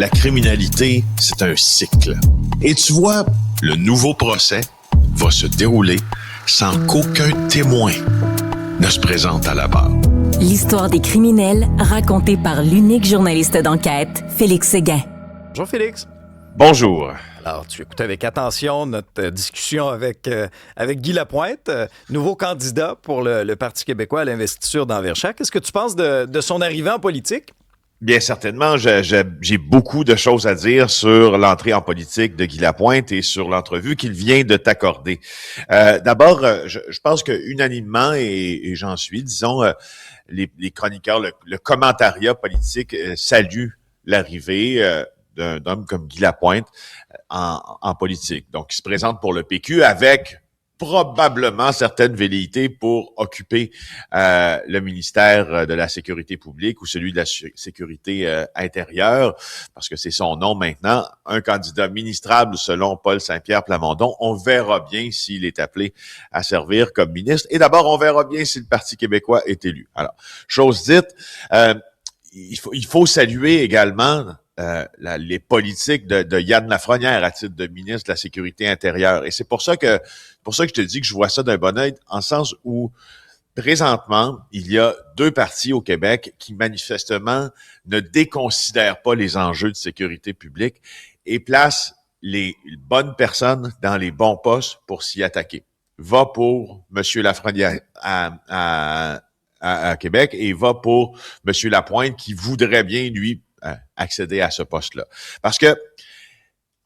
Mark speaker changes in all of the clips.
Speaker 1: La criminalité, c'est un cycle. Et tu vois, le nouveau procès va se dérouler sans qu'aucun témoin ne se présente à la barre.
Speaker 2: L'histoire des criminels racontée par l'unique journaliste d'enquête, Félix Séguin.
Speaker 3: Bonjour Félix.
Speaker 1: Bonjour.
Speaker 3: Alors, tu écoutes avec attention notre discussion avec Guy Lapointe, nouveau candidat pour le Parti québécois à l'investiture d'Enverchac. Qu'est-ce que tu penses de son arrivée en politique?
Speaker 1: Bien certainement, j'ai beaucoup de choses à dire sur l'entrée en politique de Guy Lapointe et sur l'entrevue qu'il vient de t'accorder. D'abord, je pense que unanimement, et j'en suis, disons, les chroniqueurs, le commentariat politique salue l'arrivée d'un homme comme Guy Lapointe en politique. Donc, il se présente pour le PQ avec probablement certaines velléités pour occuper le ministère de la Sécurité publique ou celui de la Sécurité intérieure, parce que c'est son nom maintenant, un candidat ministrable selon Paul Saint-Pierre Plamondon. On verra bien s'il est appelé à servir comme ministre. Et d'abord, on verra bien si le Parti québécois est élu. Alors, chose dite, il faut saluer également les politiques de Yann Lafrenière à titre de ministre de la Sécurité intérieure. Et c'est pour ça que je te dis que je vois ça d'un bon œil, en sens où présentement, il y a deux partis au Québec qui manifestement ne déconsidèrent pas les enjeux de sécurité publique et placent les bonnes personnes dans les bons postes pour s'y attaquer. Va pour M. Lafrenière à Québec et va pour M. Lapointe qui voudrait bien, lui, accéder à ce poste-là. Parce que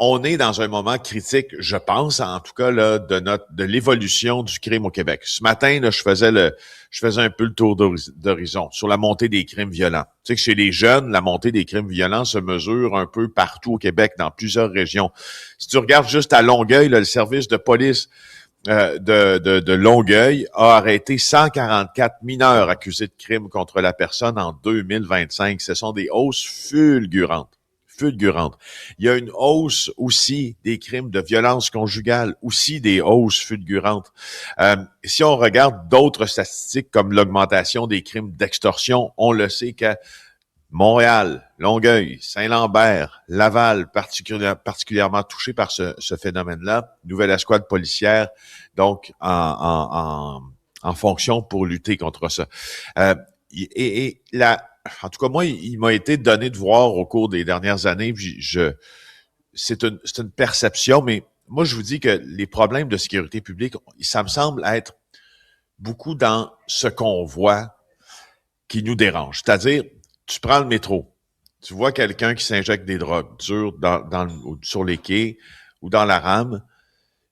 Speaker 1: on est dans un moment critique, je pense, en tout cas là, de l'évolution du crime au Québec. Ce matin, là, je faisais un peu le tour d'horizon sur la montée des crimes violents. Tu sais que chez les jeunes, la montée des crimes violents se mesure un peu partout au Québec, dans plusieurs régions. Si tu regardes juste à Longueuil, là, le service de police de Longueuil a arrêté 144 mineurs accusés de crimes contre la personne en 2025. Ce sont des hausses fulgurantes. Il y a une hausse aussi des crimes de violence conjugale, aussi des hausses fulgurantes. Si on regarde d'autres statistiques comme l'augmentation des crimes d'extorsion, on le sait qu'à Montréal, Longueuil, Saint-Lambert, Laval, particulièrement touchés par ce phénomène-là. Nouvelle escouade policière, donc en fonction pour lutter contre ça. En tout cas, moi, il m'a été donné de voir au cours des dernières années, c'est une perception, mais moi, je vous dis que les problèmes de sécurité publique, ça me semble être beaucoup dans ce qu'on voit qui nous dérange. C'est-à-dire, tu prends le métro, tu vois quelqu'un qui s'injecte des drogues dures sur les quais ou dans la rame,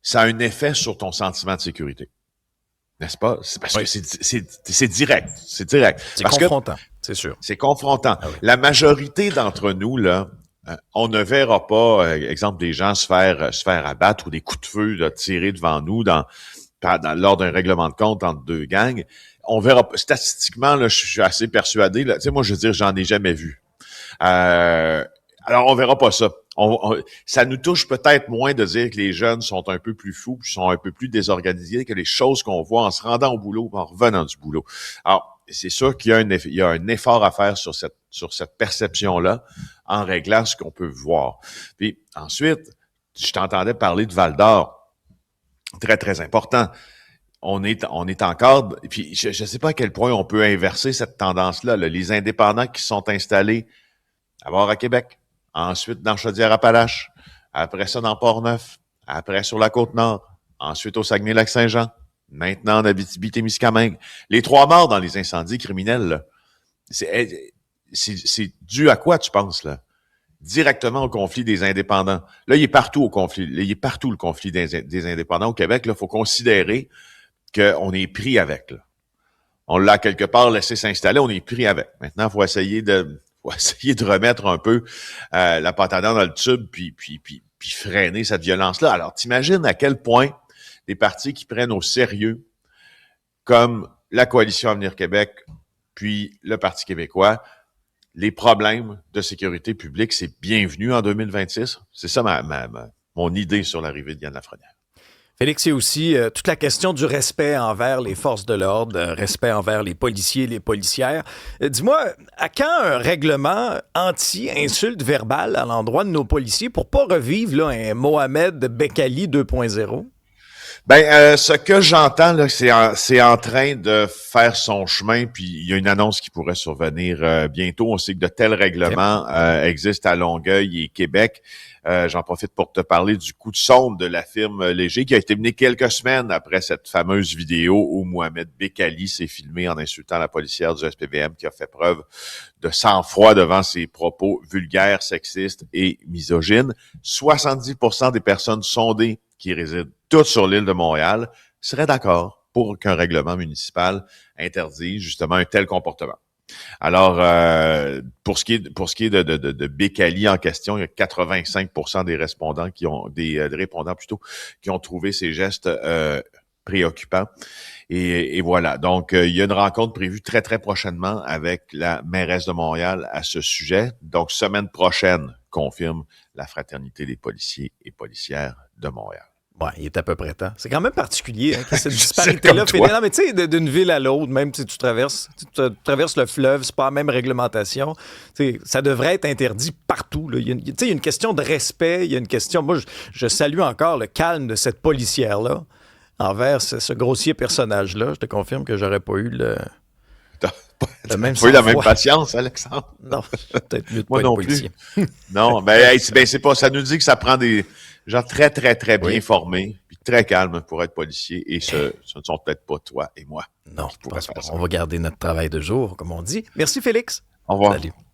Speaker 1: ça a un effet sur ton sentiment de sécurité. N'est-ce pas? C'est parce que c'est direct. C'est direct.
Speaker 3: C'est confrontant, c'est sûr.
Speaker 1: C'est confrontant.
Speaker 3: Ah oui.
Speaker 1: La majorité d'entre nous, là, on ne verra pas, exemple, des gens se faire abattre ou des coups de feu là, tirés devant nous lors d'un règlement de compte entre deux gangs. On verra pas. Statistiquement, là, je suis assez persuadé. Là, tu sais, moi, je veux dire, j'en ai jamais vu. Alors, on verra pas ça. Ça nous touche peut-être moins de dire que les jeunes sont un peu plus fous, sont un peu plus désorganisés que les choses qu'on voit en se rendant au boulot, en revenant du boulot. Alors, c'est sûr qu'il y a un effort à faire sur cette perception-là, en réglant ce qu'on peut voir. Puis ensuite, je t'entendais parler de Val-d'Or. Très, très important. On est encore, puis je ne sais pas à quel point on peut inverser cette tendance-là. Là. Les indépendants qui sont installés d'abord à Québec, ensuite dans Chaudière-Appalaches, après ça dans Port-Neuf, après sur la Côte-Nord, ensuite au Saguenay-Lac-Saint-Jean, maintenant en Abitibi-Témiscamingue. Les 3 morts dans les incendies criminels, là, c'est dû à quoi, tu penses, là? Directement au conflit des indépendants. Là, il est partout le conflit des indépendants au Québec. Là, faut considérer qu'on est pris avec. Là. On l'a quelque part laissé s'installer, on est pris avec. Maintenant, faut essayer de remettre un peu la patate dans le tube, puis freiner cette violence-là. Alors, t'imagines à quel point des partis qui prennent au sérieux, comme la Coalition Avenir Québec, puis le Parti québécois, les problèmes de sécurité publique, c'est bienvenu en 2026. C'est ça mon idée sur l'arrivée de Yann Lafrenière.
Speaker 3: Félix, c'est aussi toute la question du respect envers les forces de l'ordre, respect envers les policiers, les policières. Dis-moi, à quand un règlement anti-insulte verbale à l'endroit de nos policiers pour pas revivre là, un Mohamed Bekali 2.0?
Speaker 1: Ce que j'entends, là, c'est en train de faire son chemin, puis il y a une annonce qui pourrait survenir bientôt. On sait que de tels règlements existent à Longueuil et Québec. J'en profite pour te parler du coup de sonde de la firme Léger qui a été mené quelques semaines après cette fameuse vidéo où Mohamed Bekali s'est filmé en insultant la policière du SPVM qui a fait preuve de sang-froid devant ses propos vulgaires, sexistes et misogynes. 70% des personnes sondées qui résident toutes sur l'île de Montréal seraient d'accord pour qu'un règlement municipal interdise justement un tel comportement. Alors, pour ce qui est de Bekali en question, il y a 85% des répondants qui ont trouvé ces gestes préoccupants. Et voilà. Donc, il y a une rencontre prévue très, très prochainement avec la mairesse de Montréal à ce sujet. Donc, semaine prochaine, confirme la Fraternité des policiers et policières de Montréal.
Speaker 3: Ouais, il est à peu près temps. C'est quand même particulier, hein, cette disparité-là. Non, mais tu sais, d'une ville à l'autre, même si tu traverses le fleuve, c'est pas la même réglementation. T'sais, ça devrait être interdit partout. Là. Il y a une question de respect, il y a une question... Moi, je salue encore le calme de cette policière-là envers ce grossier personnage-là. Je te confirme que j'aurais pas eu le même
Speaker 1: pas eu la même patience, Alexandre?
Speaker 3: Non, peut-être mieux de
Speaker 1: moi
Speaker 3: pas
Speaker 1: non
Speaker 3: être policier.
Speaker 1: Non, c'est pas... Ça nous dit que ça prend des gens très, très, très bien formés, puis très calmes pour être policiers, et ce ne sont peut-être pas toi et moi.
Speaker 3: Non, on va garder notre travail de jour, comme on dit. Merci, Félix.
Speaker 1: Au revoir.
Speaker 3: Salut.